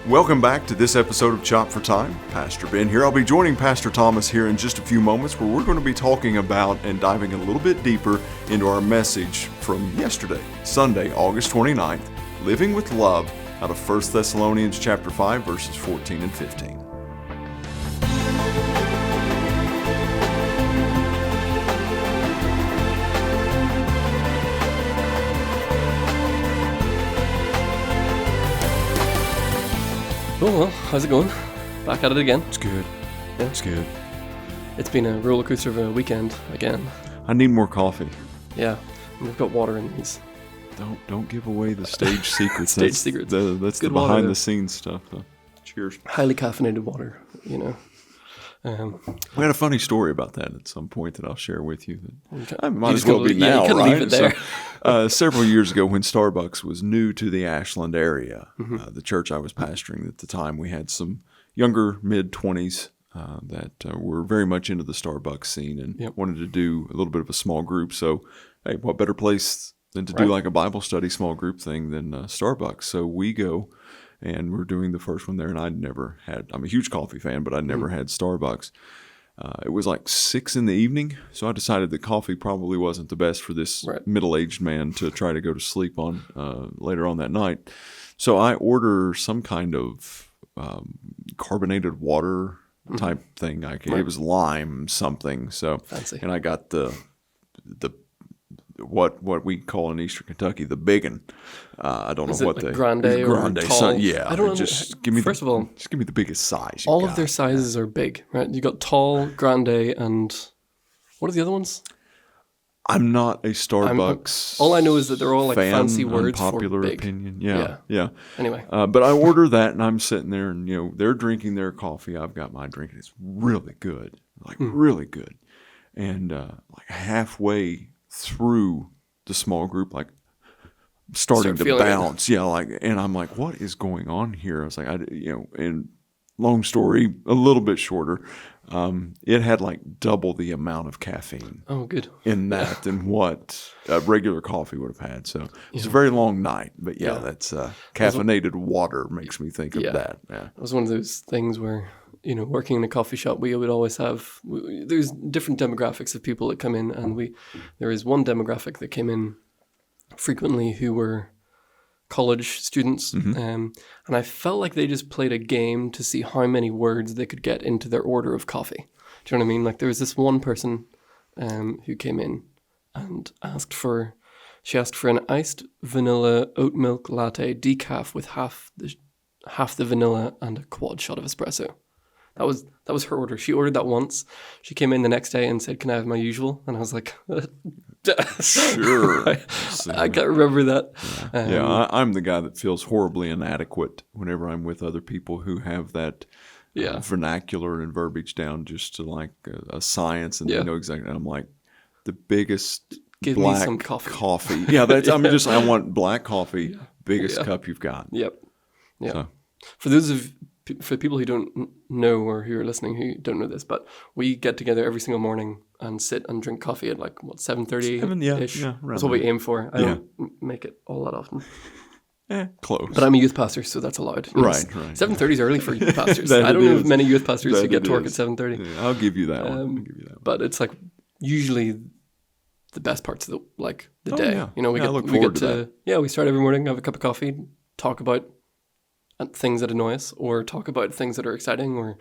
Welcome back to this episode of Chop for Time. Pastor Ben here. I'll be joining Pastor Thomas here in just a few moments where we're going to be talking about and diving a little bit deeper into our message from yesterday, Sunday, August 29th, Living with Love, out of 1 Thessalonians chapter 5, verses 14 and 15. Oh well, how's it going? Back at it again. It's good. Yeah. It's good. It's been a roller coaster of a weekend again. I need more coffee. Yeah, and we've got water in these. Don't give away the stage secrets. Secrets. That's the behind the scenes stuff, though. Cheers. Highly caffeinated water, you know. We had a funny story about that at some point that I'll share with you. I You might as just well gotta- be yeah, you now, can't right? leave it there. So, several years ago, when Starbucks was new to the Ashland area, the church I was pastoring at the time, we had some younger mid-20s that were very much into the Starbucks scene and wanted to do a little bit of a small group. So, hey, what better place than to do like a Bible study small group thing than Starbucks? So we go. And we're doing the first one there, and I'm a huge coffee fan, but I'd never had Starbucks. It was like 6 p.m, so I decided that coffee probably wasn't the best for this middle-aged man to try to go to sleep on later on that night. So I order some kind of carbonated water type thing. It was lime something. So Fancy. And I got the what we call in Eastern Kentucky the biggin. I don't know what like grande or tall? Yeah, I don't know. just give me First of all, just give me the biggest size. all of their sizes are big, right? You got tall, grande, and what are the other ones? I'm not a Starbucks. All I know is that they're all like fan, fancy words unpopular for big. opinion. Yeah. Anyway, but I order that, and I'm sitting there, and they're drinking their coffee. I've got my drink, and it's really good, really good. And like halfway through the small group, like starting to bounce, and I'm like, what is going on here? I was like, and long story, a little bit shorter, it had like double the amount of caffeine. Oh, good. In that than what regular coffee would have had. So it's a very long night, but that's caffeinated water makes me think of that. Yeah, it was one of those things where, working in a coffee shop, we would always have, there's different demographics of people that come in, and there is one demographic that came in frequently who were college students, and I felt like they just played a game to see how many words they could get into their order of coffee. Do you know what I mean? Like there was this one person who came in and asked for an iced vanilla oat milk latte decaf with half the vanilla and a quad shot of espresso. That was her order. She ordered that once. She came in the next day and said, "Can I have my usual?" And I was like, "Sure." I can't remember that. I'm the guy that feels horribly inadequate whenever I'm with other people who have that vernacular and verbiage down just to like a science, and they know exactly. And I'm like, the biggest Give black me some coffee. Yeah, I want black coffee, biggest cup you've got. Yep. Yeah. So. For people who don't know or who are listening who don't know this, but we get together every single morning and sit and drink coffee at 7:30-ish. That's what we aim for. I don't make it all that often. Close. But I'm a youth pastor, so that's allowed. Right. 7:30 is early for youth pastors. I don't know of many youth pastors who get to work at 7:30. Yeah, I'll give you that one. But it's like usually the best parts of the day. Yeah. We look forward to that. Yeah, we start every morning, have a cup of coffee, talk about things that annoy us, or talk about things that are exciting. Or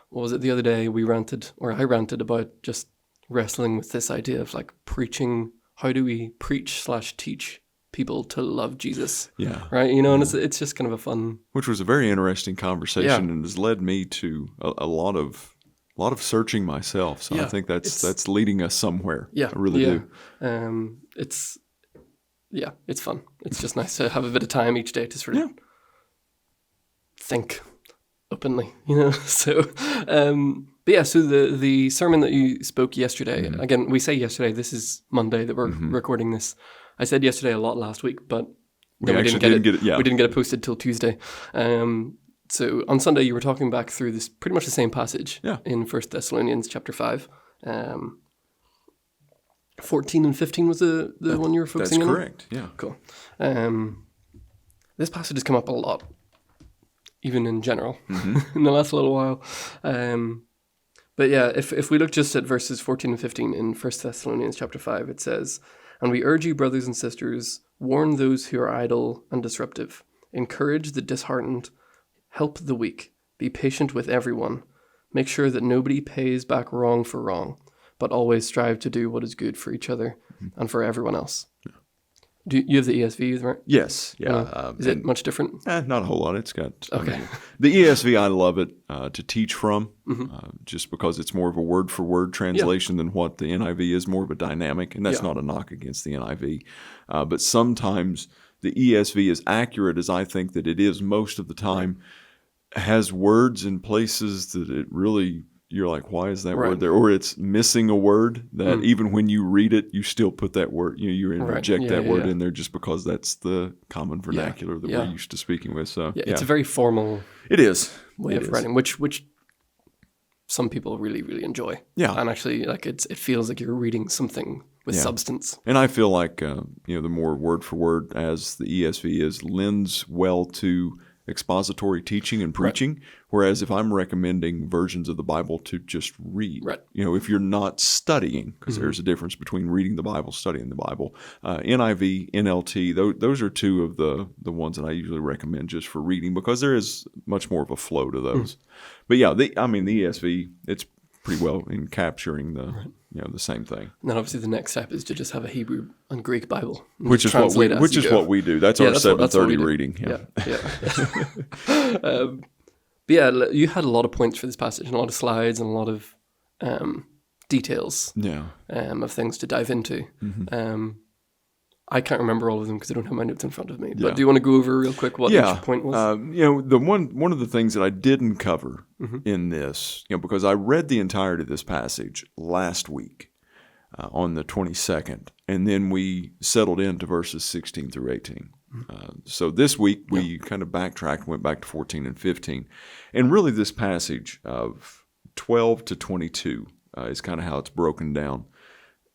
what was it the other day? I ranted about just wrestling with this idea of preaching. How do we preach/teach people to love Jesus? Yeah. Right. And it's just kind of a fun. Which was a very interesting conversation and has led me to a lot of searching myself. So I think that's leading us somewhere. Yeah. I really do. It's fun. It's just nice to have a bit of time each day to sort of think openly, So, so the sermon that you spoke yesterday, again, we say yesterday, this is Monday that we're recording this. I said yesterday a lot last week, but then we didn't get it. We didn't get it posted till Tuesday. So on Sunday, you were talking back through this pretty much the same passage in 1 Thessalonians chapter 5. 14 and 15 was the one you were focusing on? That's correct, yeah. Cool. This passage has come up a lot even in general, in the last little while. But yeah, if we look just at verses 14 and 15 in 1 Thessalonians chapter 5, it says, "And we urge you, brothers and sisters, warn those who are idle and disruptive, encourage the disheartened, help the weak, be patient with everyone, make sure that nobody pays back wrong for wrong, but always strive to do what is good for each other and for everyone else." Do you have the ESV, right? Yes. Yeah. Is it much different? Not a whole lot. It's got Okay. The ESV. I love it to teach from, just because it's more of a word-for-word translation than what the NIV is. More of a dynamic, and that's not a knock against the NIV. But sometimes the ESV, as accurate as I think that it is most of the time, has words in places that it really, you're like, why is that word there? Or it's missing a word that even when you read it, you still put that word, you interject that word in there just because that's the common vernacular that we're used to speaking with. So it's a very formal way of writing, which some people really, really enjoy. Yeah. And actually, like it feels like you're reading something with substance. And I feel like, the more word for word as the ESV is, lends well to expository teaching and preaching, whereas if I'm recommending versions of the Bible to just read, if you're not studying, because there's a difference between reading the Bible, studying the Bible, NIV, NLT, those are two of the ones that I usually recommend just for reading, because there is much more of a flow to those. But yeah, the ESV, it's pretty well in capturing the same thing. And then obviously the next step is to just have a Hebrew and Greek Bible, which is what we do. That's our 7:30 reading. But yeah, you had a lot of points for this passage, and a lot of slides, and a lot of details. Of things to dive into. I can't remember all of them because I don't have my notes in front of me. But do you want to go over real quick what each point was? The one of the things that I didn't cover in this, because I read the entirety of this passage last week on the 22nd, and then we settled into verses 16 through 18. So this week we kind of backtracked, went back to 14 and 15, and really this passage of 12 to 22 is kind of how it's broken down.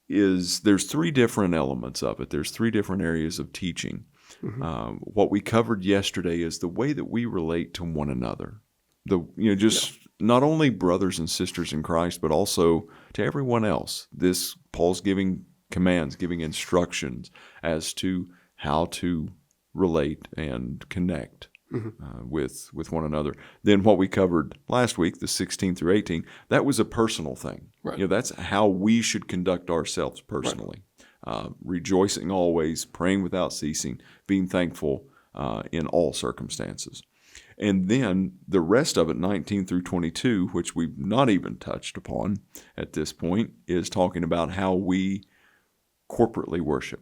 There's three different elements of it. There's three different areas of teaching. What we covered yesterday is the way that we relate to one another. Not only brothers and sisters in Christ, but also to everyone else. Paul's giving commands, giving instructions as to how to relate and connect with one another. Then what we covered last week, the 16 through 18, that was a personal thing. That's how we should conduct ourselves personally. Rejoicing always, praying without ceasing, being thankful in all circumstances. And then the rest of it, 19 through 22, which we've not even touched upon at this point, is talking about how we corporately worship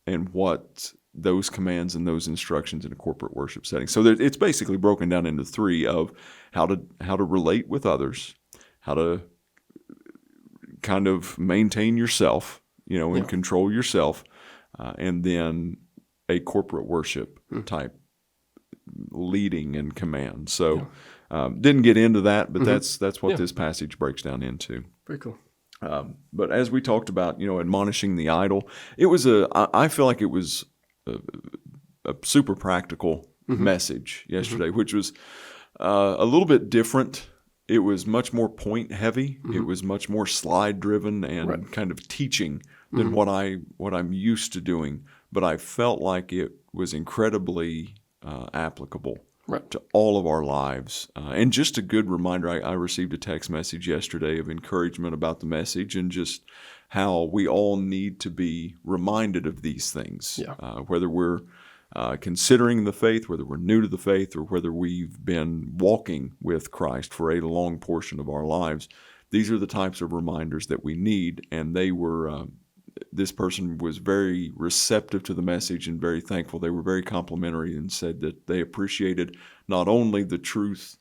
and what those commands and those instructions in a corporate worship setting. So it's basically broken down into three of how to relate with others, how to kind of maintain yourself, and control yourself, and then a corporate worship type leading and command. So didn't get into that, but that's what this passage breaks down into. Very cool. But as we talked about, admonishing the idle, I feel like it was a super practical message yesterday, which was a little bit different. It was much more point heavy. It was much more slide driven and kind of teaching than what I'm used to doing. But I felt like it was incredibly applicable to all of our lives. And just a good reminder, I received a text message yesterday of encouragement about the message and just how we all need to be reminded of these things, whether we're considering the faith, whether we're new to the faith, or whether we've been walking with Christ for a long portion of our lives. These are the types of reminders that we need, and they were this person was very receptive to the message and very thankful. They were very complimentary and said that they appreciated not only the truth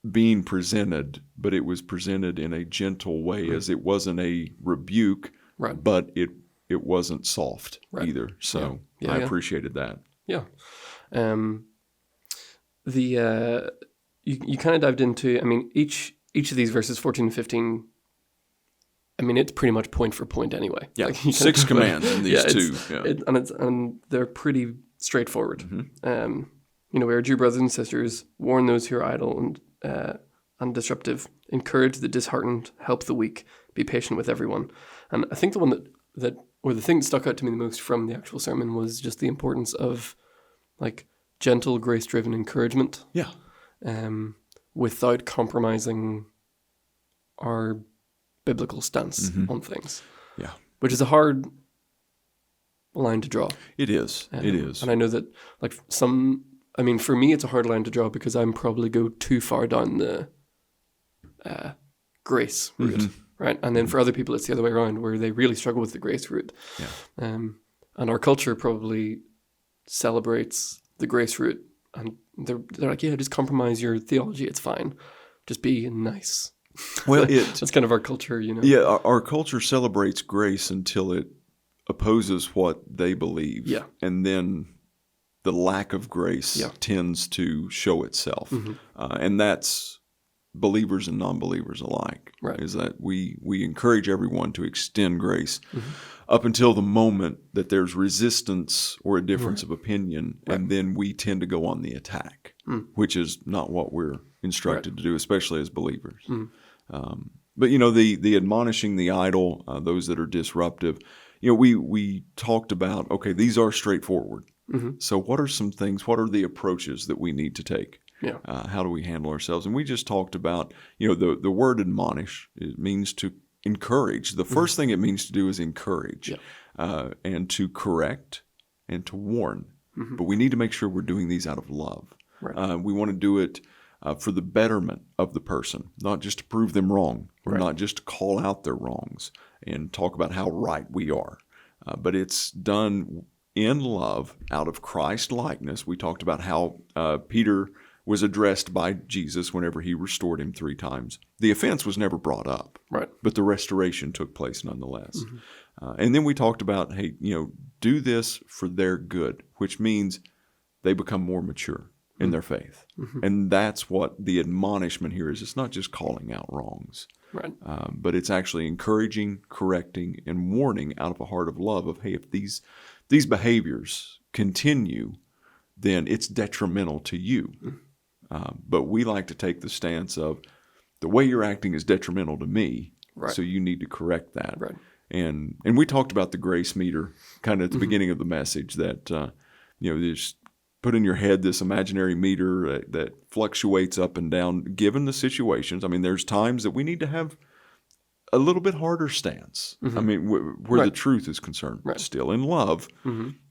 being presented, but it was presented in a gentle way, as it wasn't a rebuke, but it wasn't soft either. So I appreciated that. Yeah. You kind of dived into, each of these verses, 14 and 15, it's pretty much point for point anyway. Yeah, 6 commands in these two. And they're pretty straightforward. We urge you, brothers and sisters, warn those who are idle and disruptive, encourage the disheartened, help the weak, be patient with everyone. And I think the one the thing that stuck out to me the most from the actual sermon was just the importance of gentle, grace-driven encouragement. Yeah. Without compromising our biblical stance on things. Yeah. Which is a hard line to draw. It is. It is. And I know that for me, it's a hard line to draw because I'm probably go too far down the grace route, right? And then for other people, it's the other way around, where they really struggle with the grace route. Yeah. And our culture probably celebrates the grace route, and they're like, yeah, just compromise your theology, it's fine. Just be nice. Well, that's kind of our culture, Yeah, our culture celebrates grace until it opposes what they believe. Yeah. And then the lack of grace tends to show itself. And that's believers and non-believers alike. Right. Is that we encourage everyone to extend grace up until the moment that there's resistance or a difference of opinion, and then we tend to go on the attack, which is not what we're instructed to do, especially as believers. But the admonishing the idle, those that are disruptive, we talked about, okay, these are straightforward. So what are some things, what are the approaches that we need to take? Yeah. How do we handle ourselves? And we just talked about, the word admonish, it means to encourage. The first thing it means to do is encourage, and to correct and to warn. But we need to make sure we're doing these out of love. Right. We want to do it for the betterment of the person, not just to prove them wrong, or not just to call out their wrongs and talk about how right we are. But it's done in love, out of Christ likeness. We talked about how Peter was addressed by Jesus whenever he restored him 3 times. The offense was never brought up, right? But the restoration took place nonetheless. And then we talked about, hey, do this for their good, which means they become more mature in their faith. And that's what the admonishment here is. It's not just calling out wrongs, right? But it's actually encouraging, correcting, and warning out of a heart of love of, hey, if these behaviors continue, then it's detrimental to you. But we like to take the stance of, the way you're acting is detrimental to me, so you need to correct that. Right. And we talked about the grace meter kind of at the beginning of the message, that just put in your head this imaginary meter that fluctuates up and down given the situations. I mean, there's times that we need to have a little bit harder stance. I mean, where the truth is concerned, still in love,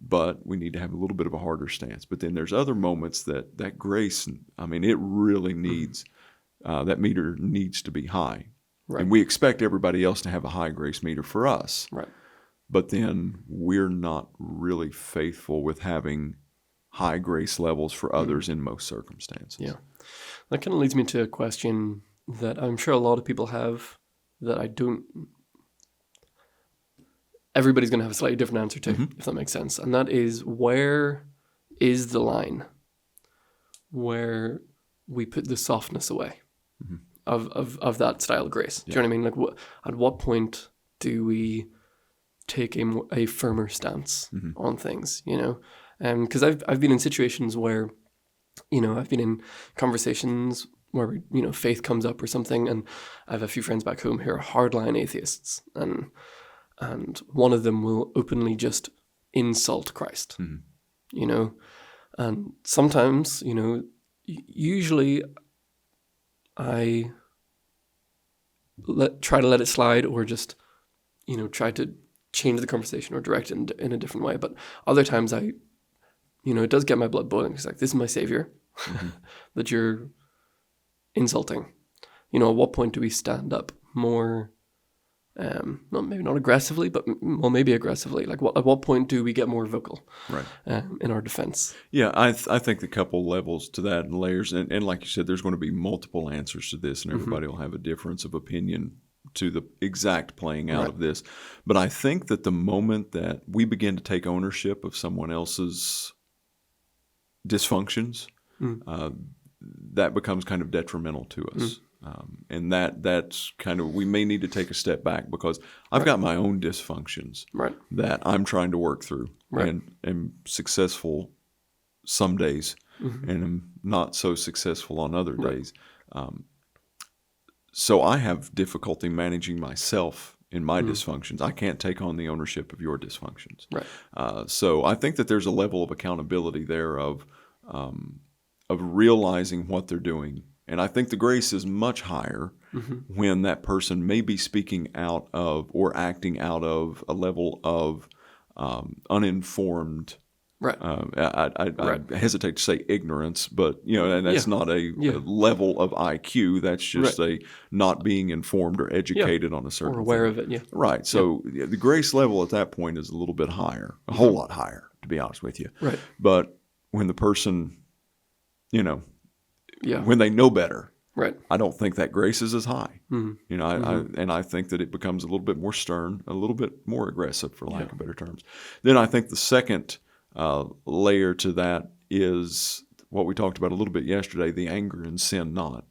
but we need to have a little bit of a harder stance. But then there's other moments that grace, I mean, it really needs, that meter needs to be high. Right. And we expect everybody else to have a high grace meter for us. Right. But then we're not really faithful with having high grace levels for others in most circumstances. Yeah. That kind of leads me to a question that I'm sure a lot of people have, that I don't, everybody's going to have a slightly different answer to, if that makes sense. And that is, where is the line where we put the softness away of that style of grace? Do you know what I mean? Like, at what point do we take a firmer stance on things, Because I've been in situations where, I've been in conversations where, faith comes up or something, and I have a few friends back home who are hardline atheists, and one of them will openly just insult Christ, and sometimes, usually I try to let it slide, or just, try to change the conversation or direct it in a different way. But other times it does get my blood boiling. It's like, this is my savior that you're insulting. At what point do we stand up more, maybe not aggressively, but maybe aggressively? Like, at what point do we get more vocal in our defense? Yeah, I think the couple levels to that and layers, and like you said, there's going to be multiple answers to this, and everybody will have a difference of opinion to the exact playing out of this. But I think that the moment that we begin to take ownership of someone else's dysfunctions, that becomes kind of detrimental to us. And that's kind of, we may need to take a step back, because I've got my own dysfunctions that I'm trying to work through, and am successful some days, and am not so successful on other days. So I have difficulty managing myself in my dysfunctions. I can't take on the ownership of your dysfunctions. Right. So I think that there's a level of accountability there of realizing what they're doing. And I think the grace is much higher when that person may be speaking out of or acting out of a level of uninformed. Right. I hesitate to say ignorance, but and that's not a level of IQ. That's just a not being informed or educated on a certain or aware thing. of it. Yeah. Right. So the grace level at that point is a little bit higher, a whole lot higher, to be honest with you. Right. But when the person, when they know better, right, I don't think that grace is as high. I think that it becomes a little bit more stern, a little bit more aggressive, for lack of better terms. Then I think the second layer to that is what we talked about a little bit yesterday: the anger and sin not.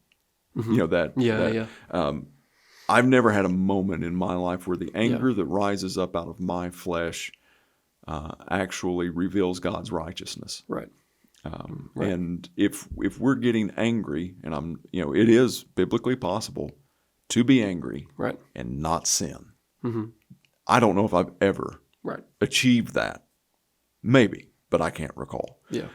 I've never had a moment in my life where the anger that rises up out of my flesh actually reveals God's righteousness. Right. And if we're getting angry, and it is biblically possible to be angry and not sin. I don't know if I've ever achieved that. Maybe, but I can't recall. Yeah.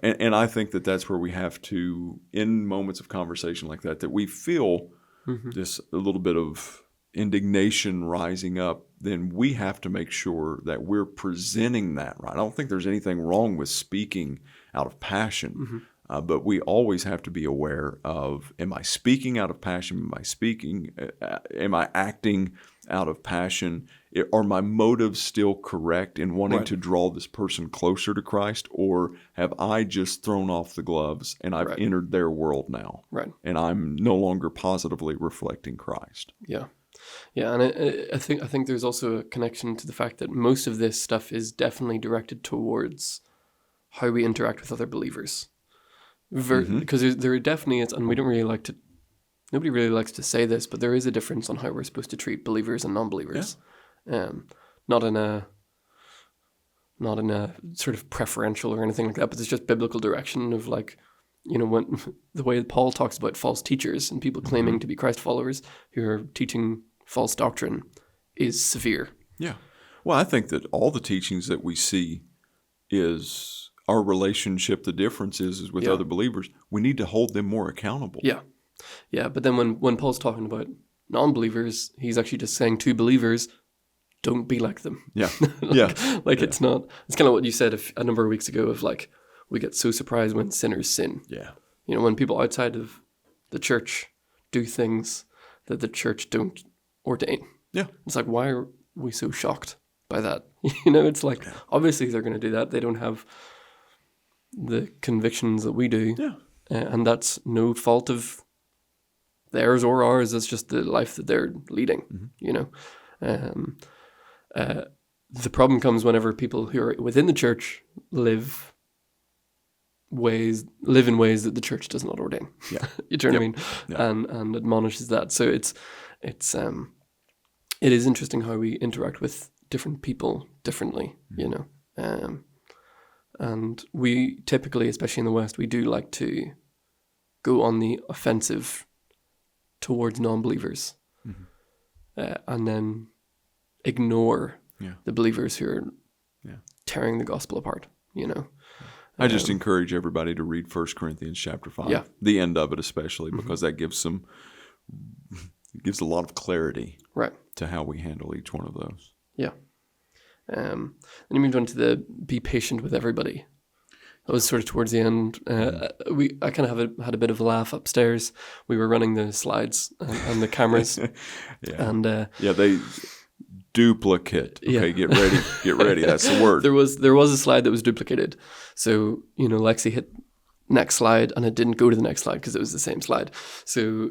And I think that that's where we have to, in moments of conversation like that we feel this a little bit of indignation rising up, then we have to make sure that we're presenting that right. I don't think there's anything wrong with speaking out of passion, but we always have to be aware of: am I speaking out of passion? Am I acting out of passion? Are my motives still correct in wanting to draw this person closer to Christ, or have I just thrown off the gloves and I've entered their world now, and I'm no longer positively reflecting Christ? Yeah. Yeah, and I think there's also a connection to the fact that most of this stuff is definitely directed towards how we interact with other believers. Because there definitely is, and we don't really like to, nobody really likes to say this, but there is a difference on how we're supposed to treat believers and non-believers. Not in a sort of preferential or anything like that, but it's just biblical direction of when the way Paul talks about false teachers and people claiming to be Christ followers who are teaching false doctrine is severe. Yeah. Well, I think that all the teachings that we see is our relationship. The difference is with other believers. We need to hold them more accountable. Yeah. Yeah. But then when Paul's talking about non-believers, he's actually just saying to believers, don't be like them. Yeah. It's kind of what you said a number of weeks ago of we get so surprised when sinners sin. Yeah. When people outside of the church do things that the church don't ordain. Yeah. It's why are we so shocked by that? It's obviously they're going to do that. They don't have the convictions that we do. Yeah. And that's no fault of theirs or ours. It's just the life that they're leading, The problem comes whenever people who are within the church live in ways that the church does not ordain. Yeah. You know what I mean? Yeah. And admonishes that. So it is interesting how we interact with different people differently, and we typically, especially in the West, we do like to go on the offensive towards non-believers, and then ignore the believers who are tearing the gospel apart, I just encourage everybody to read 1 Corinthians chapter 5, the end of it especially, because that gives a lot of clarity to how we handle each one of those. Yeah. Then you moved on to the be patient with everybody. That was sort of towards the end. I kind of had a bit of a laugh upstairs. We were running the slides and the cameras. They duplicate. Okay, get ready. That's the word. There was a slide that was duplicated. So, Lexi hit next slide and it didn't go to the next slide because it was the same slide. So,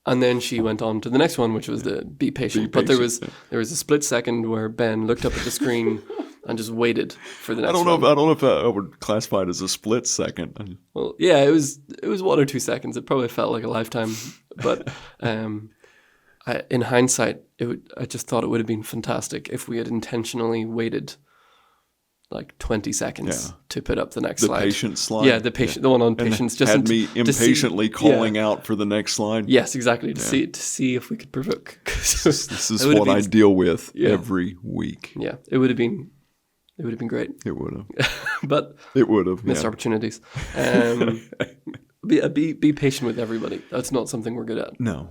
and then she went on to the next one, which was the be patient. But there was a split second where Ben looked up at the screen and just waited for the next one. I don't know if I would classify it as a split second. Well, yeah, it was 1 or 2 seconds. It probably felt like a lifetime. But in hindsight, I just thought it would have been fantastic if we had intentionally waited like 20 seconds Yeah. to put up the next The slide. patient slide. Yeah, the one on patients. Just had me to see- impatiently calling out for the next slide. Yes, exactly. To see if we could provoke. This is It would have what I been- deal with Yeah. every week. Yeah, it would have been great, It would have. but It would have. missed Yeah. opportunities. Be patient with everybody. That's not something we're good at. No.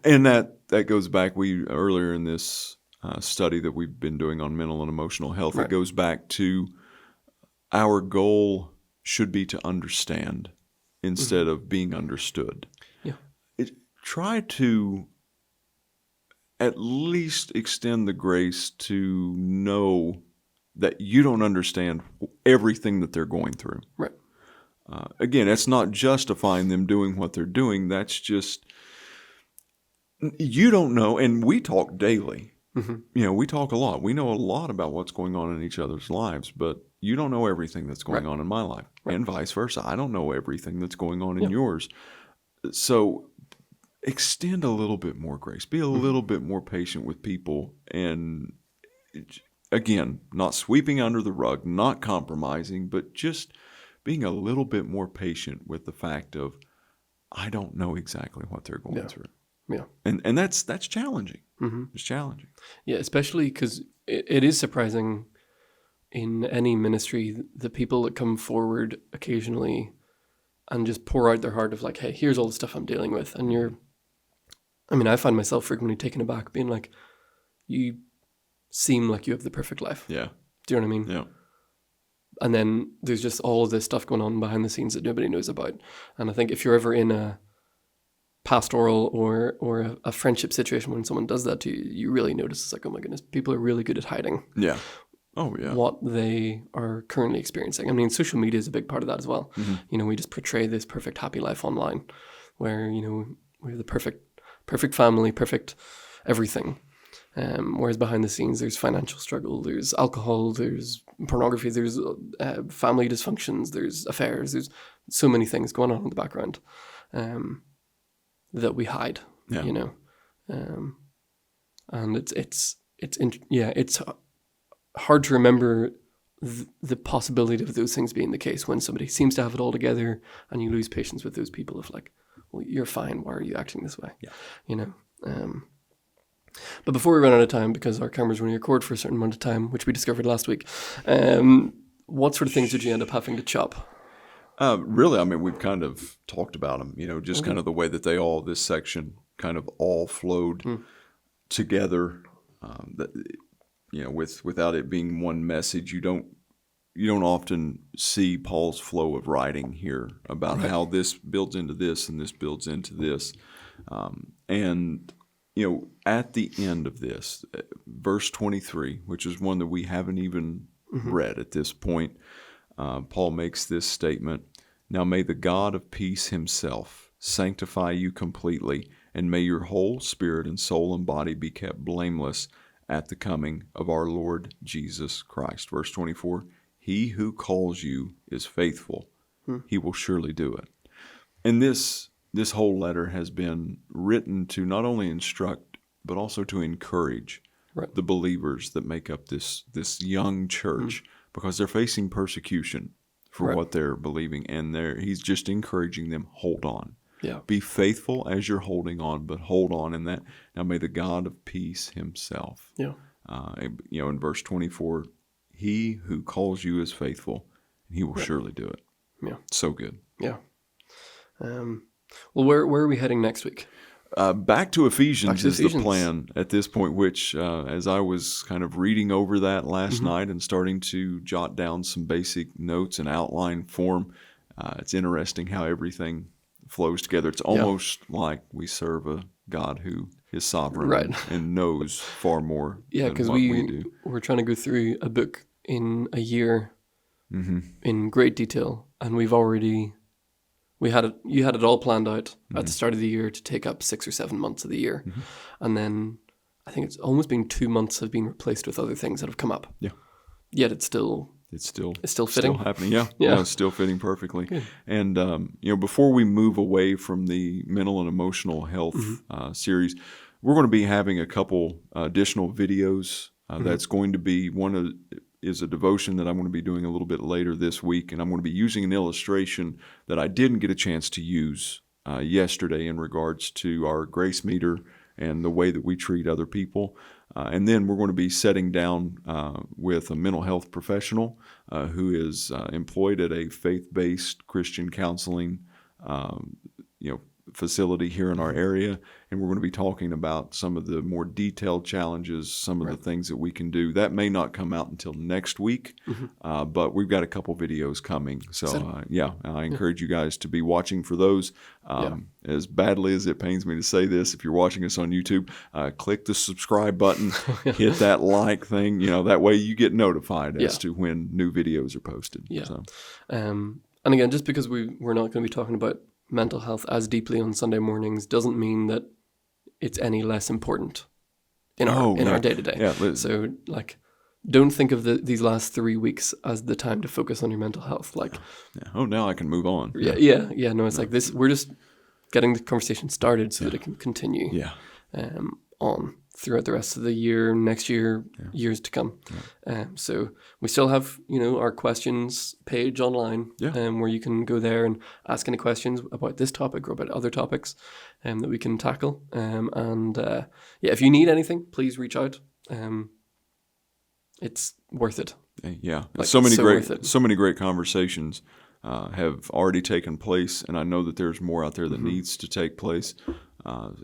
And that goes back, earlier in this study that we've been doing on mental and emotional health, Right. it goes back to our goal should be to understand instead of being understood. Yeah. Try to at least extend the grace to know that you don't understand everything that they're going through. Right. Again, that's not justifying them doing what they're doing. That's just, you don't know, and we talk daily. Mm-hmm. We talk a lot. We know a lot about what's going on in each other's lives, but you don't know everything that's going on in my life, and vice versa. I don't know everything that's going on in yours. So extend a little bit more grace. Be a little bit more patient with people, and again, not sweeping under the rug, not compromising, but just being a little bit more patient with the fact of, I don't know exactly what they're going through. Yeah. And that's challenging. Mm-hmm. It's challenging. Yeah, especially because it is surprising in any ministry, the people that come forward occasionally and just pour out their heart of like, hey, here's all the stuff I'm dealing with. And I find myself frequently taken aback being like, you seem like you have the perfect life. Yeah. Do you know what I mean? Yeah. And then there's just all of this stuff going on behind the scenes that nobody knows about. And I think if you're ever in a pastoral or a friendship situation when someone does that to you, you really notice it's like, oh my goodness, people are really good at hiding Yeah. Oh, yeah. what they are currently experiencing. I mean, social media is a big part of that as well. Mm-hmm. We just portray this perfect happy life online where, we're the perfect family, perfect everything. Whereas behind the scenes, there's financial struggle, there's alcohol, there's pornography, there's family dysfunctions, there's affairs, there's so many things going on in the background that we hide, and it's hard to remember the possibility of those things being the case when somebody seems to have it all together, and you lose patience with those people of like, well, you're fine, why are you acting this way? Yeah. But before we run out of time, because our cameras only record for a certain amount of time, which we discovered last week, what sort of things did you end up having to chop? Really, we've kind of talked about them, just kind of the way that this section kind of all flowed together, without it being one message. You don't often see Paul's flow of writing here about how this builds into this and this builds into this. And at the end of this, verse 23, which is one that we haven't even read at this point, Paul makes this statement: "Now may the God of peace himself sanctify you completely, and may your whole spirit and soul and body be kept blameless at the coming of our Lord Jesus Christ." Verse 24, "He who calls you is faithful. He will surely do it." And this whole letter has been written to not only instruct, but also to encourage the believers that make up this young church, because they're facing persecution for what they're believing. And he's just encouraging them, hold on. Yeah. Be faithful as you're holding on, but hold on in that. Now may the God of peace himself. Yeah. In verse 24, he who calls you is faithful, and he will surely do it. Yeah. So good. Yeah. Well, where are we heading next week? Back to Ephesians is Ephesians. the plan at this point, which as I was kind of reading over that last night and starting to jot down some basic notes in outline form, it's interesting how everything flows together. It's almost like we serve a God who is sovereign and knows far more than what we do. We're trying to go through a book in a year in great detail, and you had it all planned out at the start of the year to take up 6 or 7 months of the year. And then I think it's almost been 2 months have been replaced with other things that have come up. Yeah. Yet it's still fitting. Still happening. Yeah. It's still fitting perfectly. Good. And, before we move away from the mental and emotional health series, we're going to be having a couple additional videos. That's going to be is a devotion that I'm going to be doing a little bit later this week, and I'm going to be using an illustration that I didn't get a chance to use yesterday in regards to our grace meter and the way that we treat other people. And then we're going to be sitting down with a mental health professional who is employed at a faith-based Christian counseling facility here in our area, and we're going to be talking about some of the more detailed challenges, some of the things that we can do. That may not come out until next week, but we've got a couple videos coming. So, I encourage you guys to be watching for those. As badly as it pains me to say this, if you're watching us on YouTube, click the subscribe button, hit that like thing. That way you get notified as to when new videos are posted. Yeah. So. And again, just because we're not going to be talking about mental health as deeply on Sunday mornings doesn't mean that it's any less important in our day-to-day. Yeah, so don't think of these last 3 weeks as the time to focus on your mental health. Now I can move on. No, it's like this. We're just getting the conversation started so that it can continue on throughout the rest of the year, next year, years to come. So we still have, our questions page online where you can go there and ask any questions about this topic or about other topics that we can tackle. If you need anything, please reach out. It's worth it. Yeah, so many great conversations have already taken place, and I know that there's more out there that needs to take place.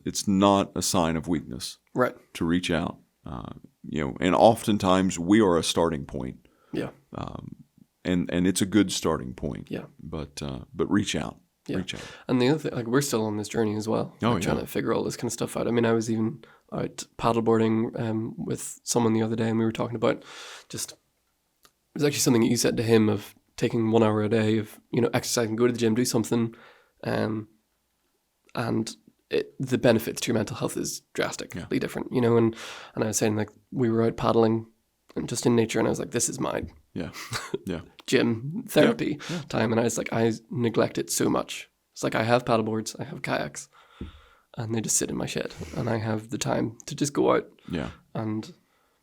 It's not a sign of weakness, right, to reach out. And oftentimes we are a starting point. Yeah. And it's a good starting point. Yeah. But reach out. Yeah. Reach out. And the other thing, we're still on this journey as well. Trying to figure all this kind of stuff out. I mean, I was even out paddleboarding with someone the other day, and we were talking about it was actually something that you said to him of taking 1 hour a day of, exercising, go to the gym, do something, and the benefits to your mental health is drastically different, and I was saying, we were out paddling and just in nature, and I was like, this is my gym therapy time, and I was like, I neglect it so much. It's like I have paddleboards, I have kayaks, and they just sit in my shed, and I have the time to just go out and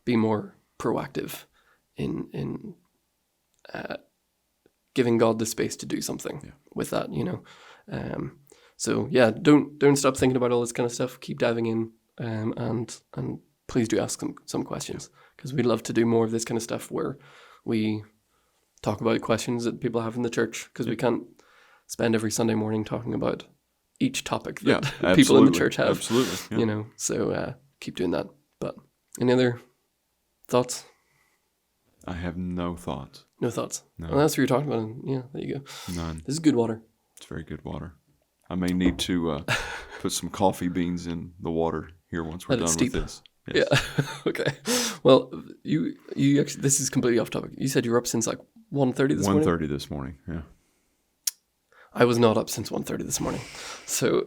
be more proactive in giving God the space to do something with that, So don't stop thinking about all this kind of stuff. Keep diving in, and please do ask some questions, because we'd love to do more of this kind of stuff where we talk about questions that people have in the church, because we can't spend every Sunday morning talking about each topic that people in the church have. Absolutely. So keep doing that. But any other thoughts? I have no thoughts. No thoughts. No. Well, that's what you're talking about. And there you go. None. This is good water. It's very good water. I may need to put some coffee beans in the water here once we're done with this. Yes. Yeah. Okay. Well, you actually, this is completely off topic. You said you were up since 1:30 this morning? 1:30 this morning, yeah. I was not up since 1:30 this morning. So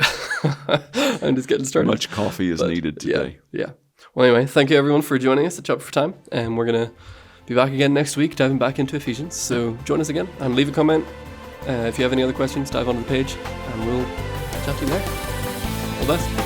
I'm just getting started. Much coffee is needed today. Yeah. Well, anyway, thank you everyone for joining us at Chopper for Time. And we're going to be back again next week, diving back into Ephesians. So join us again and leave a comment. If you have any other questions, dive onto the page and we'll chat to you there. All the best.